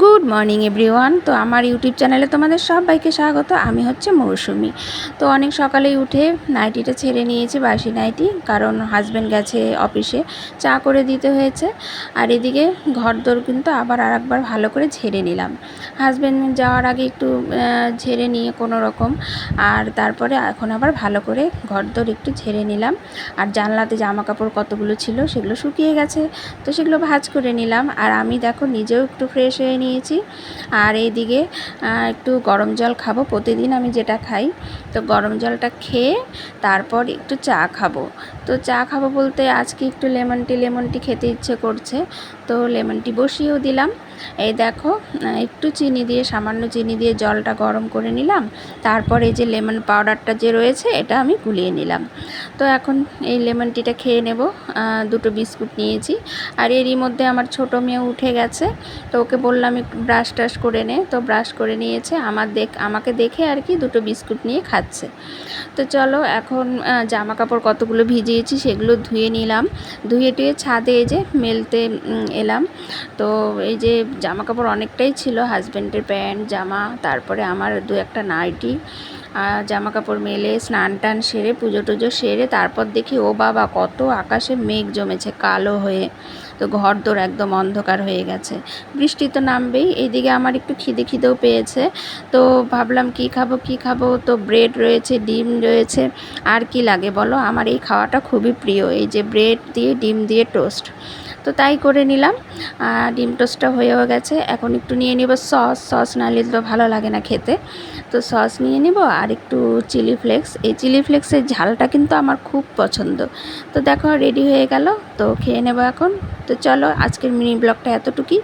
Good morning everyone. তো আমার YouTube চ্যানেলে তোমাদের সবাইকে স্বাগত। আমি হচ্ছে মৌসুমি। তো অনেক সকালেই উঠে নাইটিটা ছেড়ে নিয়েছি, বাসি নাইটি, কারণ হাজব্যান্ড গেছে অফিসে, চা করে দিতে হয়েছে। আর এদিকে ঘরদোর কিন্তু আবার আরেকবার ভালো করে ঝেড়ে নিলাম। হাজব্যান্ড যাওয়ার আগে একটু ঝেড়ে নিয়ে কোনো রকম, আর তারপরে এখন আবার ভালো করে ঘরদোর একটু ঝেড়ে নিলাম। আর জানলাতে জামা কাপড় কতগুলো ছিল সেগুলো শুকিয়ে গেছে, তো সেগুলো ভাঁজ করে নিলাম। আর আমি দেখো নিজেও একটু ফ্রেশ হয়ে নিয়েছি। আর এইদিকে একটু গরম জল খাবো, প্রতিদিন আমি যেটা খাই। তো গরম জলটা খেয়ে তারপর একটু চা খাবো। তো চা খাবো বলতে আজকে একটু লেমন টি খেতে ইচ্ছে করছে, তো লেমন টি বসিয়েও দিলাম। এই দেখো, একটু চিনি দিয়ে, সামান্য চিনি দিয়ে জলটা গরম করে নিলাম। তারপর এই যে লেমন পাউডারটা যে রয়েছে এটা আমি গুলিয়ে নিলাম। তো এখন এই লেমন টিটা খেয়ে নেব। দুটো বিস্কুট নিয়েছি। আর এরই মধ্যে আমার ছোটো মেয়ে উঠে গেছে, তো ওকে বললাম একটু ব্রাশ টাশ করে নে, তো ব্রাশ করে নিয়েছে। আমাকে দেখে আর কি দুটো বিস্কুট নিয়ে খাচ্ছে। তো চলো এখন জামা কাপড় কতগুলো ভিজিয়েছি সেগুলো ধুয়ে নিলাম। ধুয়ে টুয়ে ছাদে এই যে মেলতে এলাম। তো এই যে জামা কাপড় অনেকটাই ছিল, হাজব্যান্ডের প্যান্ট জামা, তারপরে আমার দু একটা নাইটি। জামা কাপড় মেলে স্নান টান সেরে পুজো টুজো সেরে তারপর দেখি ও বাবা, কত আকাশে মেঘ জমেছে কালো হয়ে। তো ঘরদোর একদম অন্ধকার হয়ে গেছে, বৃষ্টি তো নামবেই। এইদিকে আমার একটু খিদেও পেয়েছে, তো ভাবলাম কি খাবো। তো ব্রেড রয়েছে, ডিম রয়েছে, আর কি লাগে বলো, আমার এই খাওয়াটা খুবই প্রিয়, এই যে ব্রেড দিয়ে ডিম দিয়ে টোস্ট। তো তাই করে নিলাম। ডিম টোস্টটা হয়েও গেছে। এখন একটু নিয়ে নেব সস না নিলে তো ভালো লাগে না খেতে। তো সস নিয়ে নেব আর একটু চিলি ফ্লেক্স। এই চিলি ফ্লেক্সের ঝালটা কিন্তু আমার খুব পছন্দ। তো দেখো রেডি হয়ে গেল, তো খেয়ে নেব এখন। তো চলো আজকের মিনি ব্লগটা এতটুকুই।